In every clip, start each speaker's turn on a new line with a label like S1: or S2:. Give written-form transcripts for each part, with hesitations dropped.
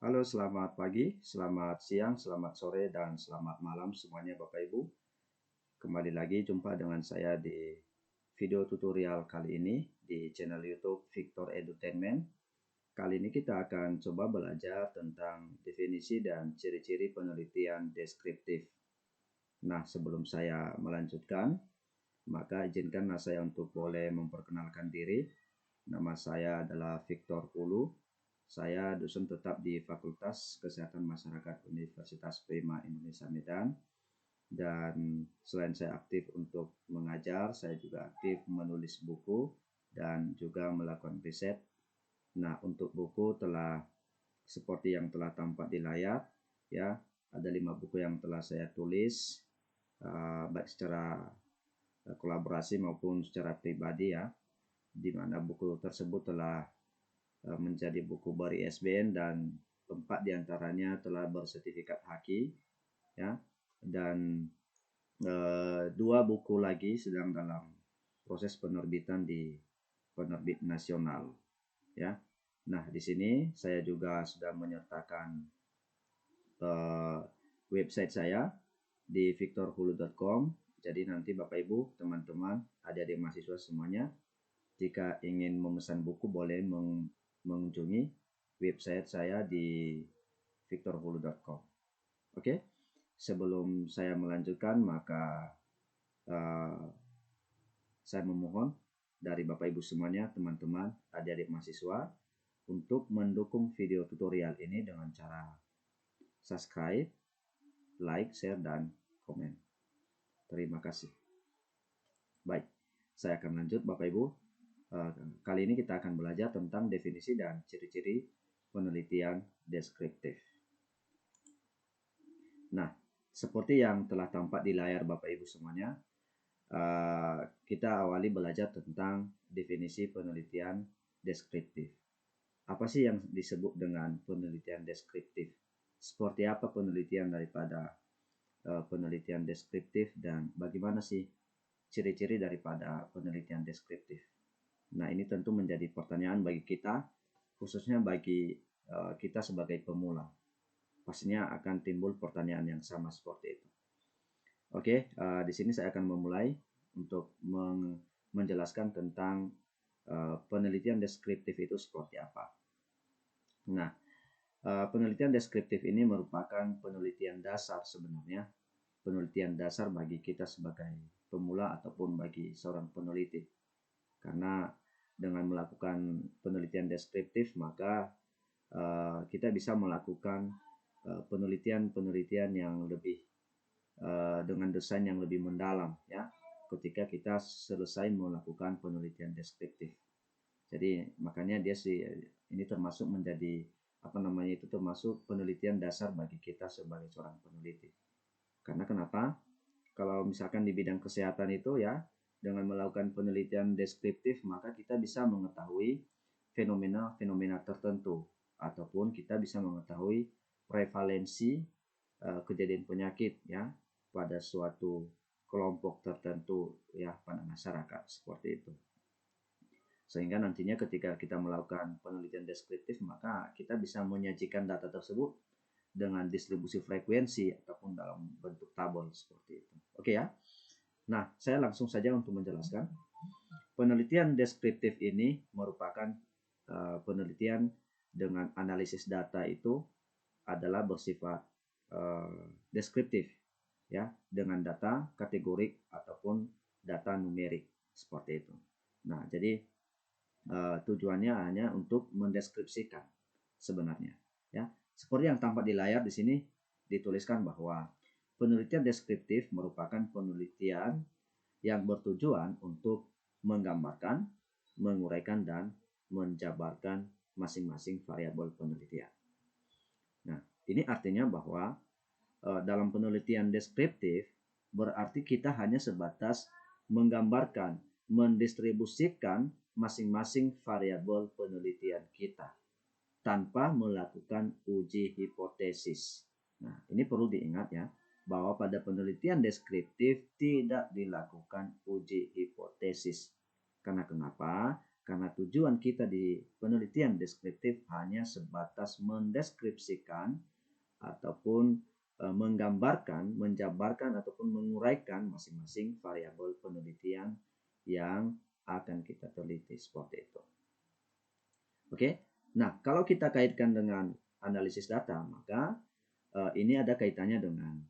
S1: Halo, selamat pagi, selamat siang, selamat sore, dan selamat malam semuanya Bapak Ibu. Kembali lagi jumpa dengan saya di video tutorial kali ini di channel YouTube Victor Edutainment. Kali ini kita akan coba belajar tentang definisi dan ciri-ciri penelitian deskriptif. Nah, sebelum saya melanjutkan, maka izinkanlah saya untuk boleh memperkenalkan diri. Nama saya adalah Victor Pulu. Saya dosen tetap di Fakultas Kesehatan Masyarakat Universitas Prima Indonesia Medan. Dan selain saya aktif untuk mengajar, saya juga aktif menulis buku dan juga melakukan riset. Nah, untuk buku telah seperti yang telah tampak di layar, ya, ada 5 buku yang telah saya tulis, baik secara kolaborasi maupun secara pribadi, ya, di mana buku tersebut telah menjadi buku ber-ISBN dan 4 diantaranya telah bersertifikat HAKI, ya, dan 2 buku lagi sedang dalam proses penerbitan di penerbit nasional, ya. Nah, di sini saya juga sudah menyertakan website saya di victorhulu.com. Jadi nanti Bapak Ibu, teman-teman, adik-adik mahasiswa semuanya, jika ingin memesan buku boleh mengunjungi website saya di victorhulu.com. Oke, sebelum saya melanjutkan maka uh, saya memohon dari Bapak Ibu semuanya, teman-teman, adik-adik mahasiswa, untuk mendukung video tutorial ini dengan cara subscribe, like, share, dan komen. Terima kasih. Baik, saya akan lanjut Bapak Ibu. Kali ini kita akan belajar tentang definisi dan ciri-ciri penelitian deskriptif. Nah, seperti yang telah tampak di layar Bapak Ibu semuanya, kita awali belajar tentang definisi penelitian deskriptif. Apa sih yang disebut dengan penelitian deskriptif? Seperti apa penelitian daripada penelitian deskriptif dan bagaimana sih ciri-ciri daripada penelitian deskriptif? Nah, ini tentu menjadi pertanyaan bagi kita, khususnya bagi kita sebagai pemula. Pastinya akan timbul pertanyaan yang sama seperti itu. Oke, di sini saya akan memulai untuk menjelaskan tentang penelitian deskriptif itu seperti apa. Nah, penelitian deskriptif ini merupakan penelitian dasar sebenarnya, penelitian dasar bagi kita sebagai pemula ataupun bagi seorang peneliti. Karena dengan melakukan penelitian deskriptif maka kita bisa melakukan penelitian-penelitian yang lebih dengan desain yang lebih mendalam, ya, ketika kita selesai melakukan penelitian deskriptif. Jadi makanya dia sih ini termasuk menjadi itu termasuk penelitian dasar bagi kita sebagai seorang peneliti. Karena kenapa? Kalau misalkan di bidang kesehatan itu, ya, dengan melakukan penelitian deskriptif maka kita bisa mengetahui fenomena-fenomena tertentu ataupun kita bisa mengetahui prevalensi kejadian penyakit, ya, pada suatu kelompok tertentu, ya, pada masyarakat seperti itu. Sehingga nantinya ketika kita melakukan penelitian deskriptif maka kita bisa menyajikan data tersebut dengan distribusi frekuensi ataupun dalam bentuk tabel seperti itu. Oke, ya. Nah, saya langsung saja untuk menjelaskan. Penelitian deskriptif ini merupakan penelitian dengan analisis data itu adalah bersifat deskriptif, ya, dengan data kategorik ataupun data numerik seperti itu. Nah, jadi tujuannya hanya untuk mendeskripsikan sebenarnya, ya. Seperti yang tampak di layar di sini dituliskan bahwa penelitian deskriptif merupakan penelitian yang bertujuan untuk menggambarkan, menguraikan, dan menjabarkan masing-masing variabel penelitian. Nah, ini artinya bahwa dalam penelitian deskriptif berarti kita hanya sebatas menggambarkan, mendistribusikan masing-masing variabel penelitian kita tanpa melakukan uji hipotesis. Nah, ini perlu diingat, ya, bahwa pada penelitian deskriptif tidak dilakukan uji hipotesis. Karena kenapa? Karena tujuan kita di penelitian deskriptif hanya sebatas mendeskripsikan ataupun menggambarkan, menjabarkan ataupun menguraikan masing-masing variabel penelitian yang akan kita teliti seperti itu. Oke. Nah, kalau kita kaitkan dengan analisis data, maka ini ada kaitannya dengan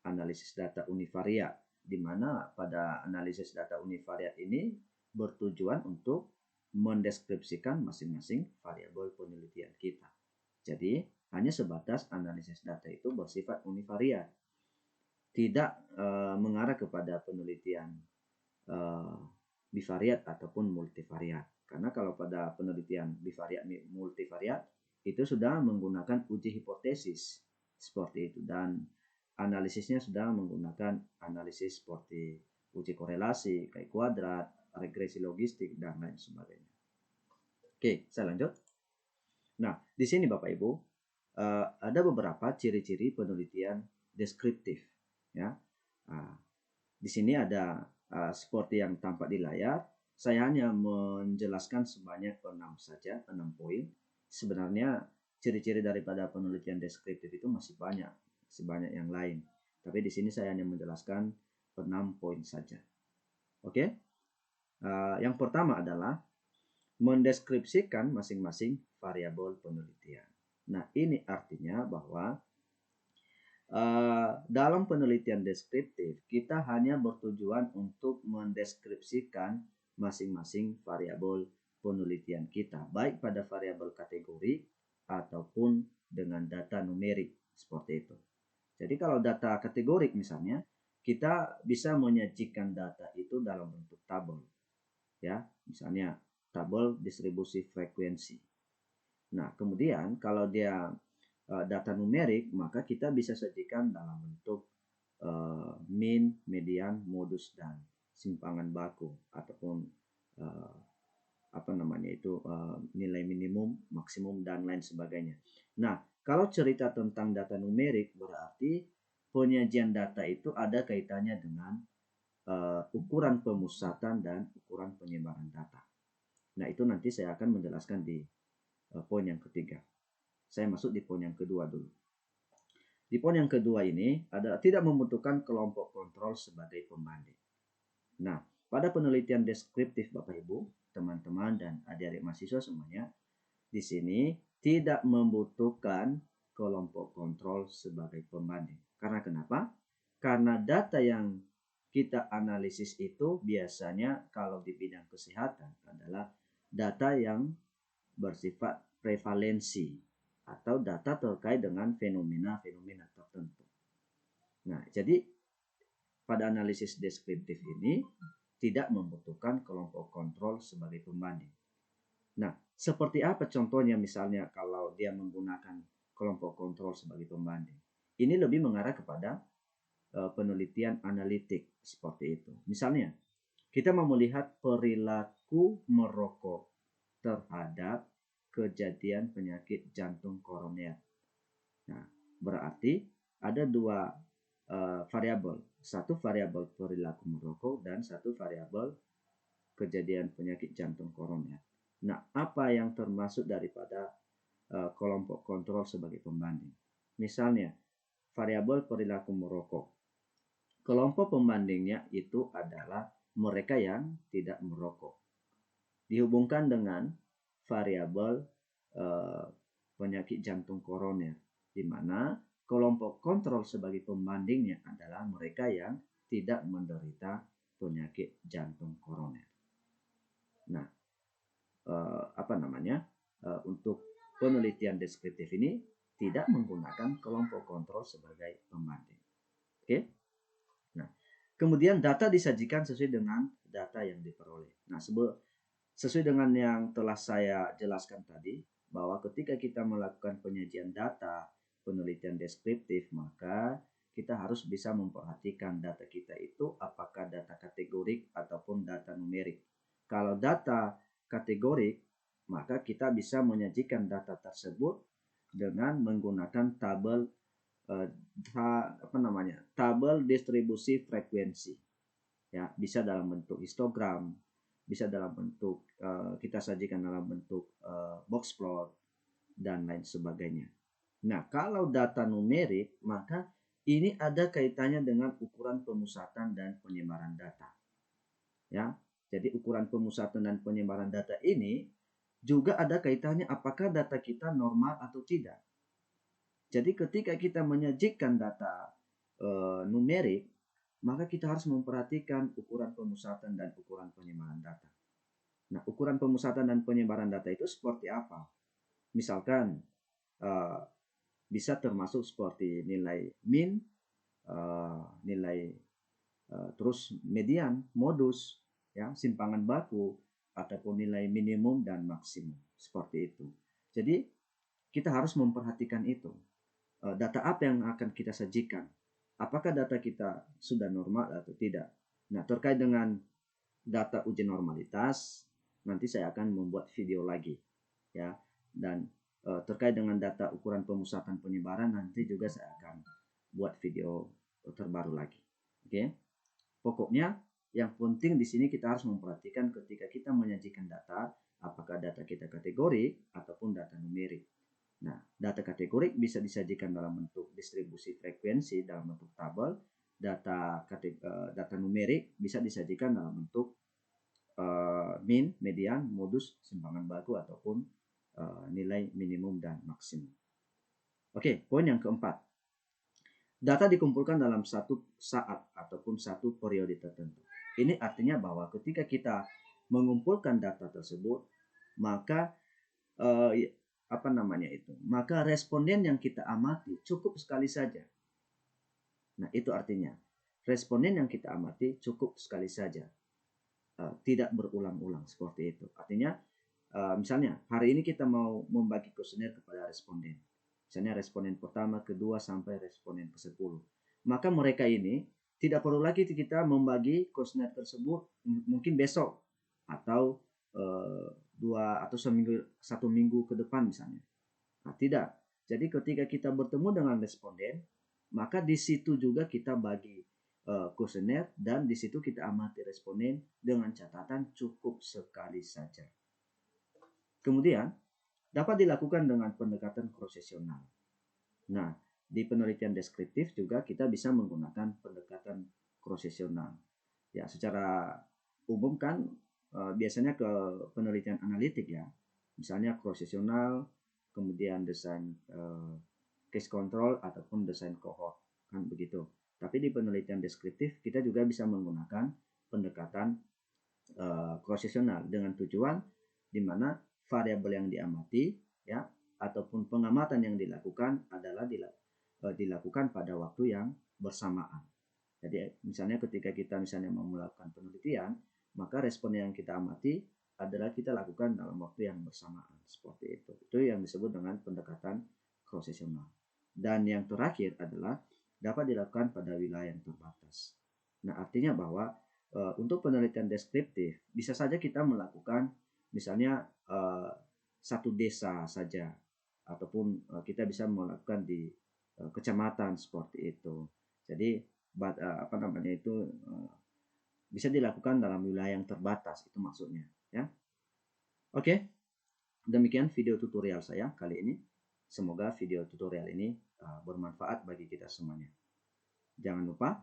S1: analisis data univariat, di mana pada analisis data univariat ini bertujuan untuk mendeskripsikan masing-masing variabel penelitian kita. Jadi, hanya sebatas analisis data itu bersifat univariat, tidak mengarah kepada penelitian bivariat ataupun multivariat. Karena kalau pada penelitian bivariat multivariat itu sudah menggunakan uji hipotesis seperti itu, dan analisisnya sudah menggunakan analisis seperti uji korelasi, kayak kuadrat, regresi logistik, dan lain sebagainya. Oke, saya lanjut. Nah, di sini Bapak Ibu ada beberapa ciri-ciri penelitian deskriptif, ya. Di sini ada seperti yang tampak di layar. Saya hanya menjelaskan sebanyak 6 saja, 6 poin. Sebenarnya ciri-ciri daripada penelitian deskriptif itu masih banyak yang lain. Tapi di sini saya hanya menjelaskan 6 poin saja. Oke? Yang pertama adalah mendeskripsikan masing-masing variabel penelitian. Nah, ini artinya bahwa dalam penelitian deskriptif, kita hanya bertujuan untuk mendeskripsikan masing-masing variabel penelitian kita, baik pada variabel kategori ataupun dengan data numerik, seperti itu. Jadi kalau data kategorik misalnya, kita bisa menyajikan data itu dalam bentuk tabel, ya, misalnya tabel distribusi frekuensi. Nah, kemudian kalau dia data numerik, maka kita bisa sajikan dalam bentuk mean, median, modus, dan simpangan baku, ataupun nilai minimum, maksimum, dan lain sebagainya. Nah, kalau cerita tentang data numerik, berarti penyajian data itu ada kaitannya dengan ukuran pemusatan dan ukuran penyebaran data. Nah, itu nanti saya akan menjelaskan di poin yang ketiga. Saya masuk di poin yang kedua dulu. Di poin yang kedua ini adalah tidak membutuhkan kelompok kontrol sebagai pembanding. Nah, pada penelitian deskriptif Bapak Ibu, teman-teman dan adik-adik mahasiswa semuanya, di sini tidak membutuhkan kelompok kontrol sebagai pembanding. Karena kenapa? Karena data yang kita analisis itu biasanya kalau di bidang kesehatan adalah data yang bersifat prevalensi atau data terkait dengan fenomena-fenomena tertentu. Nah, jadi pada analisis deskriptif ini tidak membutuhkan kelompok kontrol sebagai pembanding. Nah, seperti apa contohnya misalnya kalau dia menggunakan kelompok kontrol sebagai pembanding? Ini lebih mengarah kepada penelitian analitik seperti itu. Misalnya, kita mau melihat perilaku merokok terhadap kejadian penyakit jantung koroner. Nah, berarti ada dua variabel. Satu variabel perilaku merokok dan satu variabel kejadian penyakit jantung koroner. Nah, apa yang termasuk daripada kelompok kontrol sebagai pembanding? Misalnya, variabel perilaku merokok. Kelompok pembandingnya itu adalah mereka yang tidak merokok. Dihubungkan dengan variabel penyakit jantung koroner, di mana kelompok kontrol sebagai pembandingnya adalah mereka yang tidak menderita penyakit jantung koroner. Nah, untuk penelitian deskriptif ini tidak menggunakan kelompok kontrol sebagai pembanding. Oke? Nah, kemudian data disajikan sesuai dengan data yang diperoleh. Nah, sesuai dengan yang telah saya jelaskan tadi, bahwa ketika kita melakukan penyajian data penelitian deskriptif, maka kita harus bisa memperhatikan data kita itu apakah data kategorik ataupun data numerik. Kalau data kategorik, maka kita bisa menyajikan data tersebut dengan menggunakan tabel tabel distribusi frekuensi. Ya, bisa dalam bentuk histogram, bisa dalam bentuk kita sajikan dalam bentuk box plot dan lain sebagainya. Nah, kalau data numerik, maka ini ada kaitannya dengan ukuran pemusatan dan penyebaran data. Ya, jadi ukuran pemusatan dan penyebaran data ini juga ada kaitannya apakah data kita normal atau tidak. Jadi ketika kita menyajikan data numerik, maka kita harus memperhatikan ukuran pemusatan dan ukuran penyebaran data. Nah, ukuran pemusatan dan penyebaran data itu seperti apa? Misalkan bisa termasuk seperti nilai min, nilai terus median, modus, ya, simpangan baku, ataupun nilai minimum dan maksimum, seperti itu. Jadi kita harus memperhatikan itu. Data apa yang akan kita sajikan? Apakah data kita sudah normal atau tidak? Nah, terkait dengan data uji normalitas, nanti saya akan membuat video lagi, ya. Dan terkait dengan data ukuran pemusatan penyebaran, nanti juga saya akan buat video terbaru lagi. Oke. Pokoknya yang penting di sini kita harus memperhatikan ketika kita menyajikan data, apakah data kita kategorik ataupun data numerik. Nah, data kategorik bisa disajikan dalam bentuk distribusi frekuensi dalam bentuk tabel. Data numerik bisa disajikan dalam bentuk min, median, modus, simpangan baku ataupun nilai minimum dan maksimum. Oke, poin yang keempat. Data dikumpulkan dalam satu saat ataupun satu periode tertentu. Ini artinya bahwa ketika kita mengumpulkan data tersebut, maka maka responden yang kita amati cukup sekali saja. Nah, itu artinya responden yang kita amati cukup sekali saja, tidak berulang-ulang, seperti itu. Artinya misalnya hari ini kita mau membagi kuesioner kepada responden. Misalnya responden pertama, kedua, sampai responden ke-10. Maka mereka ini tidak perlu lagi kita membagi kuesioner tersebut mungkin besok atau 1 minggu ke depan misalnya. Nah, tidak. Jadi ketika kita bertemu dengan responden, maka di situ juga kita bagi kuesioner dan di situ kita amati responden dengan catatan cukup sekali saja. Kemudian dapat dilakukan dengan pendekatan krosesional. Nah, di penelitian deskriptif juga kita bisa menggunakan pendekatan krosesional. Ya, secara umum kan biasanya ke penelitian analitik ya. Misalnya krosesional, kemudian desain case control ataupun desain cohort, kan begitu. Tapi di penelitian deskriptif kita juga bisa menggunakan pendekatan krosesional dengan tujuan di mana variabel yang diamati ya ataupun pengamatan yang dilakukan adalah dilakukan pada waktu yang bersamaan. Jadi misalnya ketika kita mau melakukan penelitian, maka respon yang kita amati adalah kita lakukan dalam waktu yang bersamaan, seperti itu. Itu yang disebut dengan pendekatan krosesional. Dan yang terakhir adalah dapat dilakukan pada wilayah yang terbatas. Nah, artinya bahwa untuk penelitian deskriptif bisa saja kita melakukan misalnya satu desa saja ataupun kita bisa melakukan di kecamatan, seperti itu. Jadi bisa dilakukan dalam wilayah yang terbatas, itu maksudnya ya. Oke, demikian video tutorial saya kali ini. Semoga video tutorial ini bermanfaat bagi kita semuanya. Jangan lupa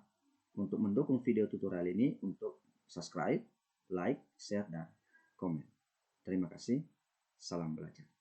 S1: untuk mendukung video tutorial ini untuk subscribe, like, share, dan komen. Terima kasih. Salam belajar.